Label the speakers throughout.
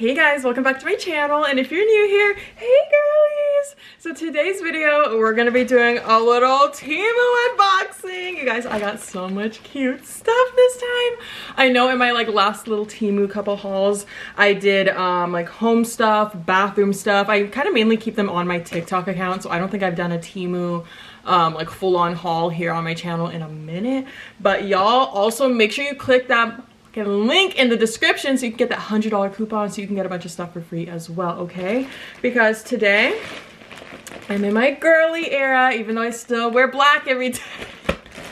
Speaker 1: Hey guys, welcome back to my channel, and if you're new here, hey girlies! So today's video, we're gonna be doing a little Temu unboxing. You guys, I got so much cute stuff this time. I know in my last little Temu couple hauls, I did like home stuff, bathroom stuff. I kind of mainly keep them on my TikTok account, so I don't think I've done a Temu like full-on haul here on my channel in a minute. But y'all also make sure you click that link in the description so you can get that $100 coupon so you can get a bunch of stuff for free as well, okay? Because today I'm in my girly era, even though I still wear black every day.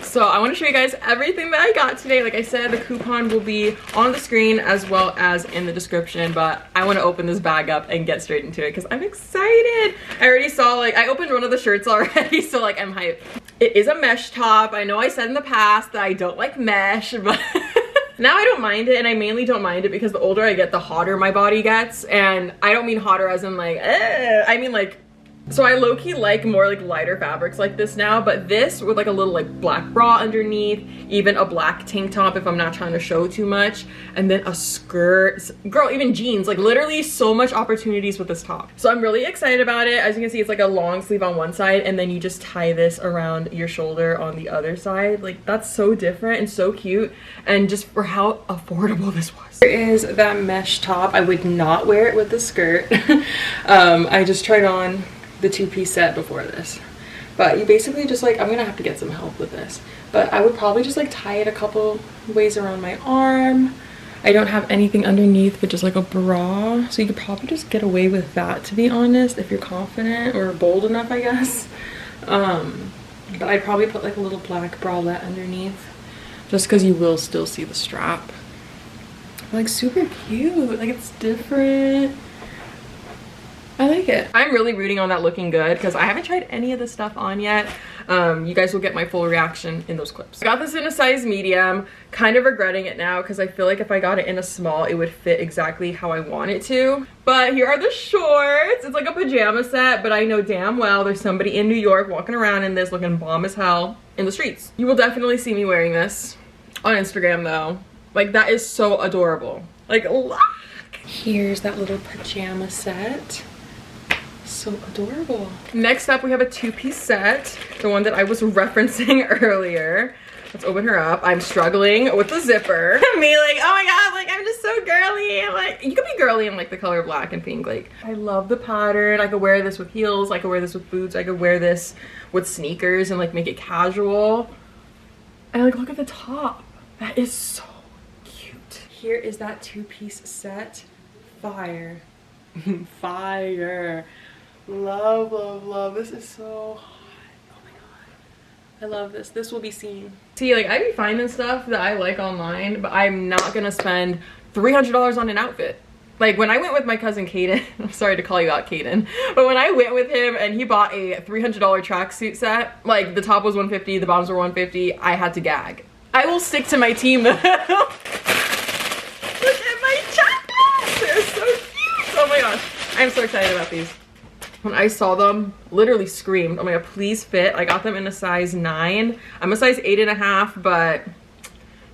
Speaker 1: So I want to show you guys everything that I got today. Like I said, the coupon will be on the screen as well as in the description, but I want to open this bag up and get straight into it because I'm excited. I already saw, I opened one of the shirts already, so I'm hyped. It is a mesh top. I know I said in the past that I don't like mesh, but now I don't mind it, and I mainly don't mind it because the older I get, the hotter my body gets. And I don't mean hotter as in I mean so I low-key like more lighter fabrics like this now, but this with a little black bra underneath, even a black tank top if I'm not trying to show too much, and then a skirt, girl, even jeans, literally so much opportunities with this top. So I'm really excited about it. As you can see, it's a long sleeve on one side, and then you just tie this around your shoulder on the other side. That's so different and so cute, and just for how affordable this was. Here is that mesh top. I would not wear it with the skirt. I just tried on the two-piece set before this, but you basically just I'm gonna have to get some help with this, but I would probably just tie it a couple ways around my arm. I don't have anything underneath but just a bra, so you could probably just get away with that, to be honest, if you're confident or bold enough, I guess. But I'd probably put a little black bralette underneath just because you will still see the strap. Super cute, it's different. I like it. I'm really rooting on that looking good because I haven't tried any of this stuff on yet. You guys will get my full reaction in those clips. I got this in a size medium, kind of regretting it now because I feel like if I got it in a small, it would fit exactly how I want it to. But here are the shorts. It's a pajama set, but I know damn well there's somebody in New York walking around in this looking bomb as hell in the streets. You will definitely see me wearing this on Instagram though. That is so adorable. Look. Here's that little pajama set. So adorable. Next up, we have a two-piece set, the one that I was referencing earlier. Let's open her up. I'm struggling with the zipper. Me oh my god, I'm just so girly. You could be girly in the color black and pink. I love the pattern. I could wear this with heels, I could wear this with boots, I could wear this with sneakers and make it casual. And look at the top. That is so cute. Here is that two-piece set. Fire. Fire. Love, love, love. This is so hot. Oh my god. I love this. This will be seen. See, I be finding stuff that I like online, but I'm not gonna spend $300 on an outfit. When I went with my cousin Kaden, I'm sorry to call you out, Kaden, but when I went with him and he bought a $300 tracksuit set, the top was $150, the bottoms were $150, I had to gag. I will stick to my team though. Look at my chocolates! They're so cute! Oh my gosh. I'm so excited about these. When I saw them, literally screamed, oh my god, please fit. I got them in a size 9. I'm a size 8.5, but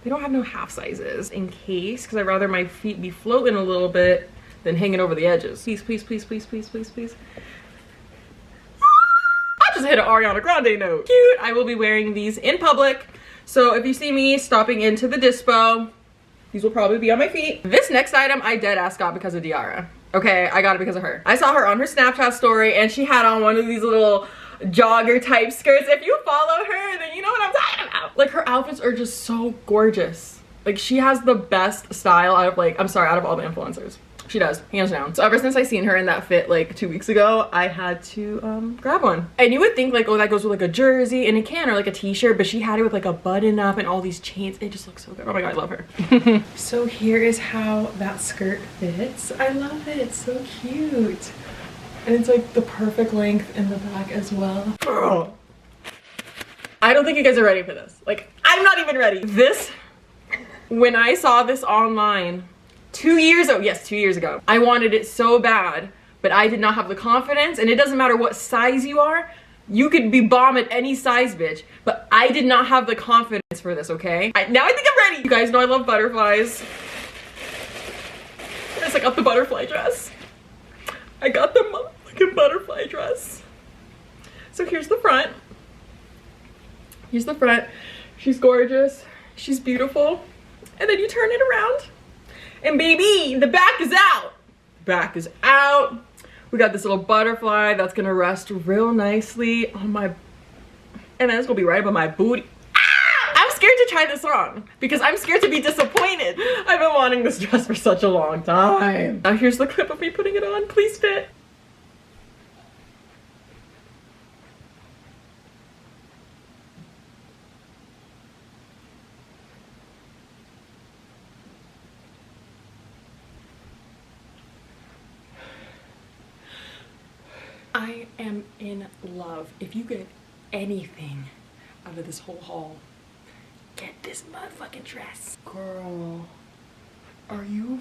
Speaker 1: they don't have no half sizes in case, because I'd rather my feet be floating a little bit than hanging over the edges. Please, please, please, please, please, please, please. I just hit an Ariana Grande note. Cute. I will be wearing these in public. So if you see me stopping into the dispo, these will probably be on my feet. This next item I deadass got because of Diara. Okay, I got it because of her. I saw her on her Snapchat story and she had on one of these little jogger type skirts. If you follow her, then you know what I'm talking about. Her outfits are just so gorgeous. She has the best style out of out of all the influencers. She does, hands down. So ever since I seen her in that fit 2 weeks ago, I had to grab one. And you would think oh, that goes with a jersey, and it can, or a t-shirt, but she had it with a button up and all these chains. It just looks so good. Oh my god, I love her. So here is how that skirt fits. I love it, it's so cute. And it's the perfect length in the back as well. Girl. I don't think you guys are ready for this. I'm not even ready. This, when I saw this online, 2 years ago, yes, 2 years ago, I wanted it so bad, but I did not have the confidence, and it doesn't matter what size you are, you could be bomb at any size, bitch, but I did not have the confidence for this, okay? Now I think I'm ready. You guys know I love butterflies. They're I got the butterfly dress. I got the motherfucking butterfly dress. So here's the front. Here's the front. She's gorgeous. She's beautiful. And then you turn it around. And baby, the back is out. Back is out. We got this little butterfly that's gonna rest real nicely on my, and then it's gonna be right above my booty. I'm scared to try this on because I'm scared to be disappointed. I've been wanting this dress for such a long time. Now here's the clip of me putting it on. Please fit. I am in love. If you get anything out of this whole haul, get this motherfucking dress. Girl, are you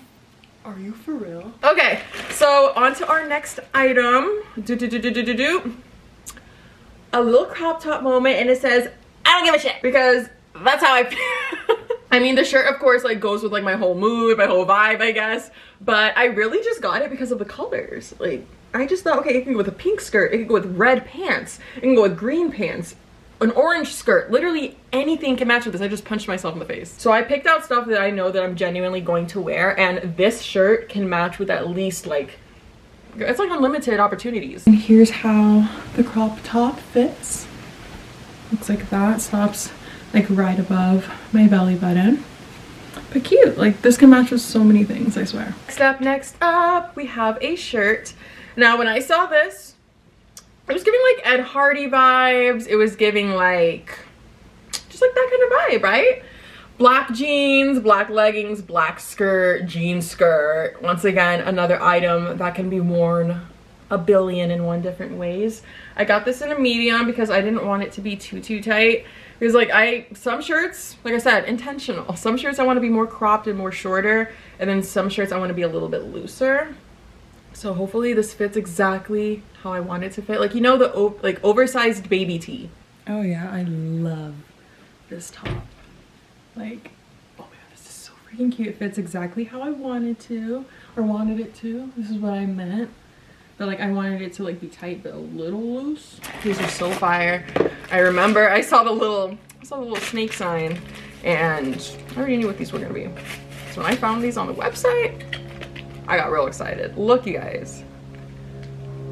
Speaker 1: for real? Okay, so on to our next item. A little crop top moment, and it says, I don't give a shit, because that's how I feel. I mean, the shirt, of course, like goes with like my whole mood, my whole vibe, I guess. But I really just got it because of the colors. Like, I just thought, okay, it can go with a pink skirt, it can go with red pants, it can go with green pants, an orange skirt, literally anything can match with this. I just punched myself in the face. So I picked out stuff that I know that I'm genuinely going to wear, and this shirt can match with at least like, it's like unlimited opportunities. And here's how the crop top fits. Looks like that, stops like right above my belly button. But cute, like this can match with so many things, I swear. Next up, we have a shirt. Now, when I saw this, it was giving like Ed Hardy vibes. It was giving like, just like that kind of vibe, right? Black jeans, black leggings, black skirt, jean skirt. Once again, another item that can be worn a billion and one different ways. I got this in a medium because I didn't want it to be too tight. Because like some shirts, like I said, intentional. Some shirts I want to be more cropped and more shorter. And then some shirts I want to be a little bit looser. So hopefully this fits exactly how I want it to fit. Like, you know, the like oversized baby tee. Oh yeah, I love this top. Like, oh my god, this is so freaking cute. It fits exactly how I wanted to, or wanted it to. This is what I meant. But like, I wanted it to like be tight but a little loose. These are so fire. I remember I saw the little snake sign, and I already knew what these were gonna be. So when I found these on the website, I got real excited. Look, you guys.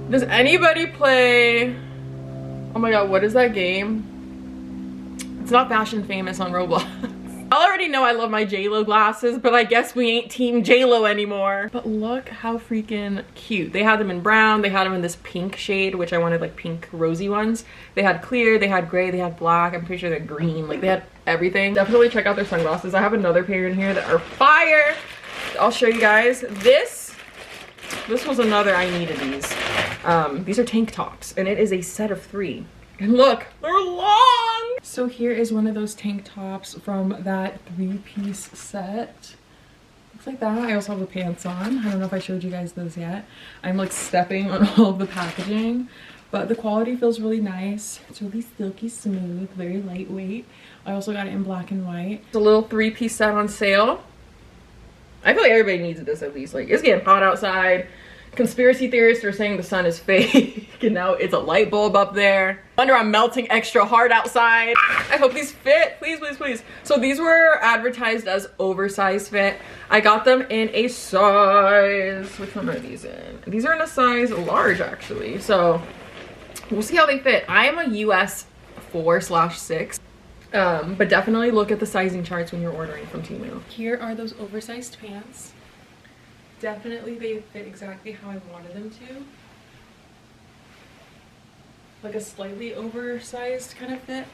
Speaker 1: Does anybody play, oh my god, what is that game? It's not Fashion Famous on Roblox. I already know I love my JLo glasses, but I guess we ain't team JLo anymore. But look how freaking cute. They had them in brown, they had them in this pink shade, which I wanted like pink rosy ones. They had clear, they had gray, they had black, I'm pretty sure they're green. Like they had everything. Definitely check out their sunglasses. I have another pair in here that are fire. I'll show you guys. This was another, I needed these. These are tank tops, and it is a set of 3. And look, they're long! So here is one of those tank tops from that 3-piece set. Looks like that. I also have the pants on. I don't know if I showed you guys those yet. I'm like stepping on all of the packaging, but the quality feels really nice. It's really silky smooth, very lightweight. I also got it in black and white. It's a little 3-piece set on sale. I feel like everybody needs this at least. Like, it's getting hot outside. Conspiracy theorists are saying the sun is fake and now it's a light bulb up there. Wonder I'm melting extra hard outside. I hope these fit, please, please, please. So these were advertised as oversized fit. I got them in a size, which one are these in? These are in a size large actually. So we'll see how they fit. I am a US 4/6. But definitely look at the sizing charts when you're ordering from Temu. Here are those oversized pants. Definitely they fit exactly how I wanted them to. Like a slightly oversized kind of fit.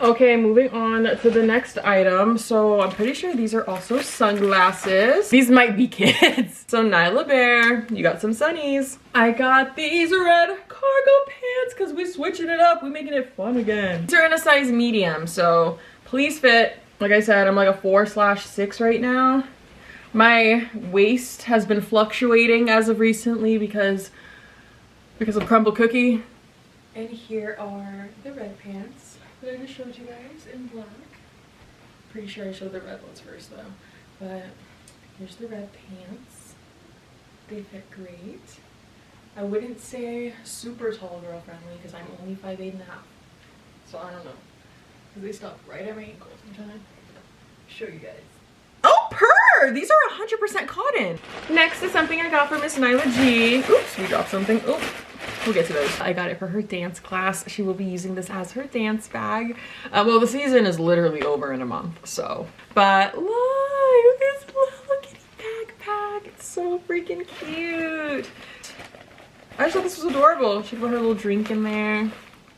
Speaker 1: Okay, moving on to the next item. So I'm pretty sure these are also sunglasses. These might be kids. So Nyla Bear, you got some sunnies. I got these red cargo pants because we're switching it up. We're making it fun again. These are in a size medium, so please fit. Like I said, I'm like a 4/6 right now. My waist has been fluctuating as of recently because of Crumble Cookie. And here are the red pants that I just showed you guys in black. Pretty sure I showed the red ones first though. But here's the red pants. They fit great. I wouldn't say super tall girl friendly because I'm only 5'8" and a half. So I don't know. Because they stop right at my ankles. I'm trying to show you guys. Oh, purr! These are 100% cotton. Next is something I got from Miss Nyla G. Oops, we dropped something. Oh, we'll get to those. I got it for her dance class. She will be using this as her dance bag. Well, the season is literally over in a month, so. But look at this little kitty backpack. It's so freaking cute. I just thought this was adorable. She put her little drink in there.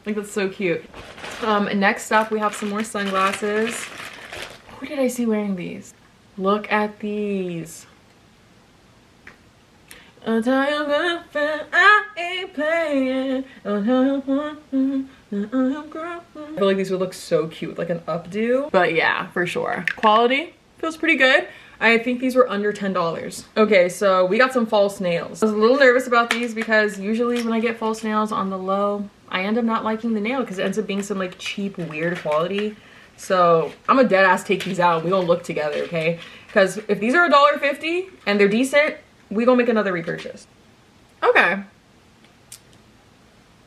Speaker 1: Like, that's so cute. Next up, we have some more sunglasses. Who did I see wearing these? Look at these. I'll tell your girlfriend I ain't playing. I feel like these would look so cute with like an updo. But yeah, for sure. Quality feels pretty good. I think these were under $10. Okay, so we got some false nails. I was a little nervous about these because usually when I get false nails on the low, I end up not liking the nail because it ends up being some like cheap, weird quality. So I'm a dead ass take these out. We gonna look together, okay? Because if these are $1.50 and they're decent, we gonna make another repurchase. Okay.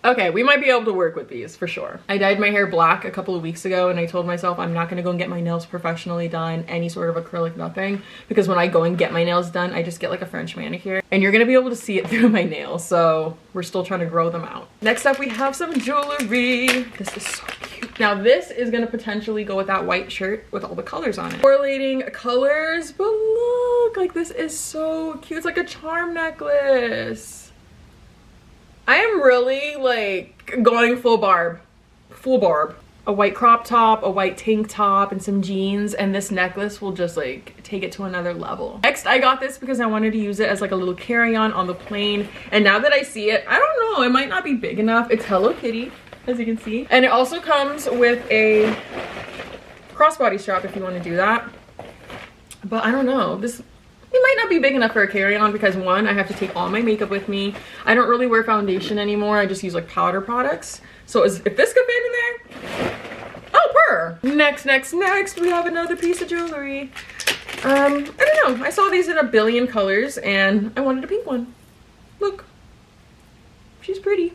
Speaker 1: Okay, we might be able to work with these for sure. I dyed my hair black a couple of weeks ago and I told myself I'm not gonna go and get my nails professionally done, any sort of acrylic, nothing. Because when I go and get my nails done, I just get like a French manicure. And you're gonna be able to see it through my nails, so we're still trying to grow them out. Next up, we have some jewelry. This is so cute. Now this is gonna potentially go with that white shirt with all the colors on it. Correlating colors, but look, like this is so cute. It's like a charm necklace. I am really like going full barb. Full barb. A white crop top, a white tank top, and some jeans, and this necklace will just like take it to another level. Next, I got this because I wanted to use it as like a little carry-on on the plane, and now that I see it, I don't know, it might not be big enough. It's Hello Kitty, as you can see. And it also comes with a crossbody strap if you want to do that. But I don't know, it might not be big enough for a carry-on because one, I have to take all my makeup with me. I don't really wear foundation anymore. I just use like powder products. So if this could fit in there, oh, purr. Next, we have another piece of jewelry. I don't know. I saw these in a billion colors and I wanted a pink one. Look, she's pretty.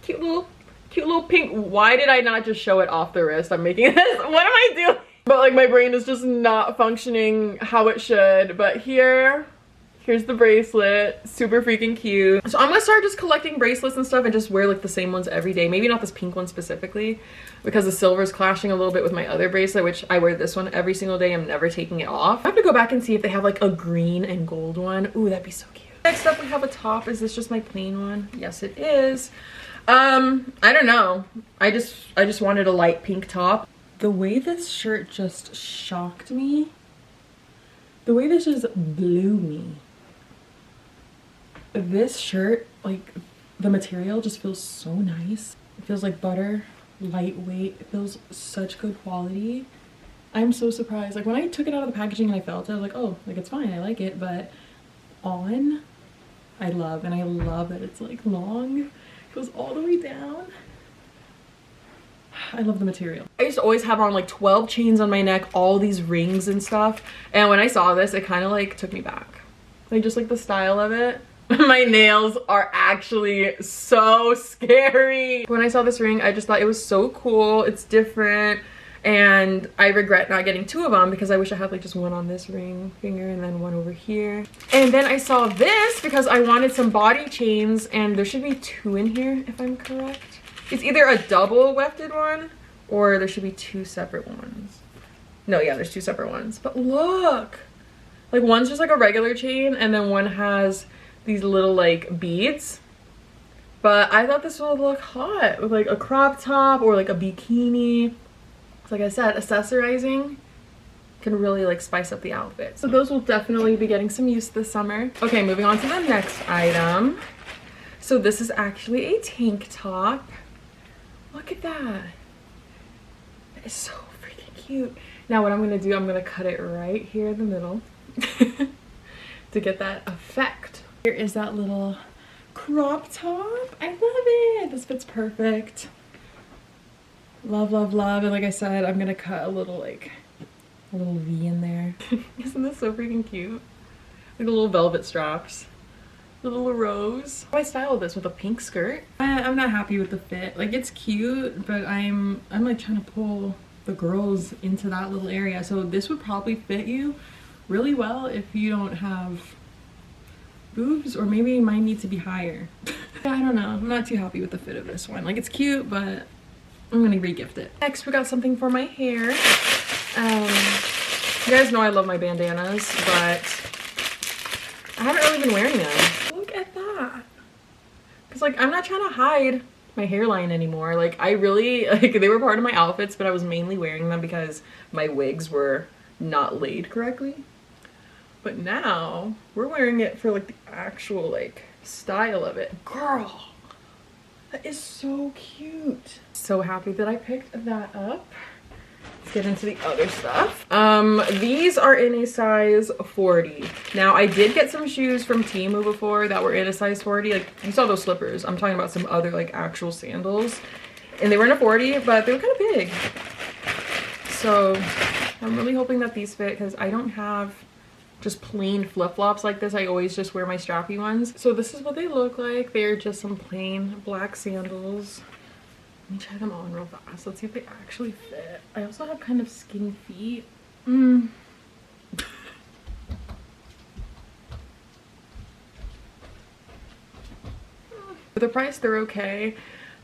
Speaker 1: Cute little pink. Why did I not just show it off the wrist? I'm making this. What am I doing? But like my brain is just not functioning how it should. But here's the bracelet. Super freaking cute. So I'm gonna start just collecting bracelets and stuff and just wear like the same ones every day. Maybe not this pink one specifically because the silver is clashing a little bit with my other bracelet, which I wear this one every single day. I'm never taking it off. I have to go back and see if they have like a green and gold one. Ooh, that'd be so cute. Next up, we have a top. Is this just my plain one? Yes, it is. I don't know. I just wanted a light pink top. The way this shirt just shocked me, the way this just blew me. This shirt, like the material just feels so nice. It feels like butter, lightweight. It feels such good quality. I'm so surprised. Like when I took it out of the packaging and I felt it, I was like, oh, like it's fine, I like it. But on, I love, and I love that it's like long. It goes all the way down. I love the material. I used to always have on like 12 chains on my neck, all these rings and stuff. And when I saw this, it kind of like took me back. Like just like the style of it. My nails are actually so scary. When I saw this ring, I just thought it was so cool. It's different. And I regret not getting two of them because I wish I had like just one on this ring finger and then one over here. And then I saw this because I wanted some body chains and there should be two in here if I'm correct. It's either a double wefted one or there should be two separate ones. No, yeah, there's two separate ones. But look, like one's just like a regular chain and then one has these little like beads. But I thought this would look hot with like a crop top or like a bikini. Like I said, accessorizing can really like spice up the outfit. So those will definitely be getting some use this summer. Okay, moving on to the next item. So this is actually a tank top. Look at that. That is so freaking cute. Now what I'm gonna do, I'm gonna cut it right here in the middle to get that effect. Here is that little crop top. I love it. This fits perfect. Love, love, love. And like I said, I'm gonna cut a little V in there. Isn't this so freaking cute? Like the little velvet straps. The little rose. How do I style this with a pink skirt? I'm not happy with the fit. Like it's cute, but I'm like trying to pull the girls into that little area. So this would probably fit you really well if you don't have boobs, or maybe mine need to be higher. I don't know. I'm not too happy with the fit of this one. Like it's cute, but I'm gonna re-gift it. Next, we got something for my hair. You guys know I love my bandanas, but I haven't really been wearing them. Look at that. Cause like I'm not trying to hide my hairline anymore. Like I really, like they were part of my outfits, but I was mainly wearing them because my wigs were not laid correctly. But now we're wearing it for like the actual like style of it. Girl, that is so cute. So happy that I picked that up. Let's get into the other stuff. These are in a size 40. Now I did get some shoes from Teemu before that were in a size 40. Like you saw those slippers. I'm talking about some other like actual sandals. And they were in a 40, but they were kind of big. So I'm really hoping that these fit because I don't have just plain flip-flops like this. I always just wear my strappy ones. So this is what they look like. They're just some plain black sandals. Let me try them on real fast. Let's see if they actually fit. I also have kind of skinny feet. For the price, they're okay.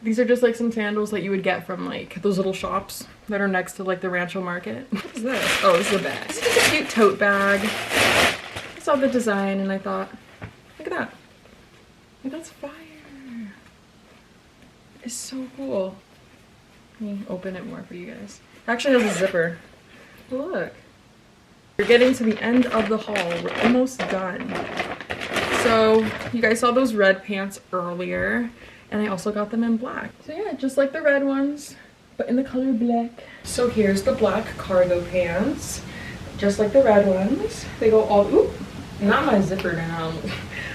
Speaker 1: These are just like some sandals that you would get from like those little shops that are next to like the Rancho Market. What is this? Oh, this is a bag. This is a cute tote bag. I saw the design and I thought, look at that. Like, that's fire. It's so cool. Let me open it more for you guys. It actually has a zipper. Look. We're getting to the end of the haul. We're almost done. So you guys saw those red pants earlier. And I also got them in black. So yeah, just like the red ones, but in the color black. So here's the black cargo pants. Just like the red ones. They go all, oop, not my zipper down.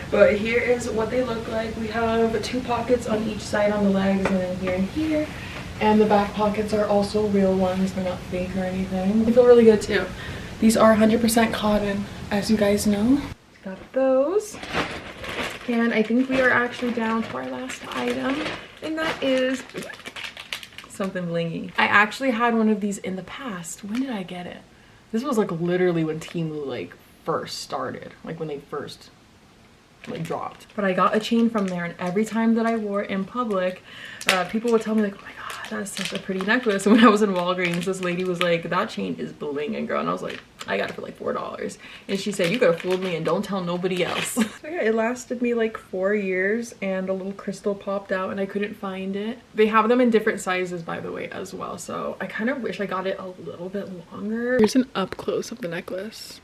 Speaker 1: But here is what they look like. We have 2 pockets on each side on the legs and then here and here. And the back pockets are also real ones. They're not fake or anything. They feel really good too. These are 100% cotton, as you guys know. Got those. And I think we are actually down to our last item, and that is something blingy. I actually had one of these in the past. When did I get it? This was like literally when Teemu like first started, like when they first like dropped. But I got a chain from there, and every time that I wore it in public, people would tell me like, oh my god, that is such a pretty necklace. And when I was in Walgreens, this lady was like, that chain is blinging, girl. And I was like, I got it for like $4. And she said, you could have fooled me and don't tell nobody else. So yeah, it lasted me like 4 years, and a little crystal popped out and I couldn't find it. They have them in different sizes, by the way, as well. So I kind of wish I got it a little bit longer. Here's an up close of the necklace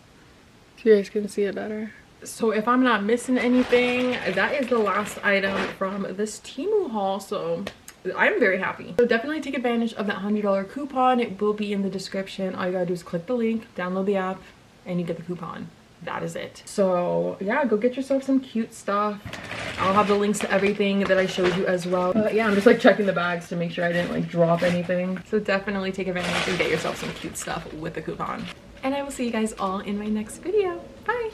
Speaker 1: so you guys can see it better. So if I'm not missing anything, that is the last item from this Teemu haul. So I'm very happy. So definitely take advantage of that $100 coupon. It will be in the description. All you gotta do is click the link, download the app, and you get the coupon. That is it. So yeah, go get yourself some cute stuff. I'll have the links to everything that I showed you as well. But yeah, I'm just like checking the bags to make sure I didn't like drop anything. So definitely take advantage and get yourself some cute stuff with the coupon. And I will see you guys all in my next video. Bye.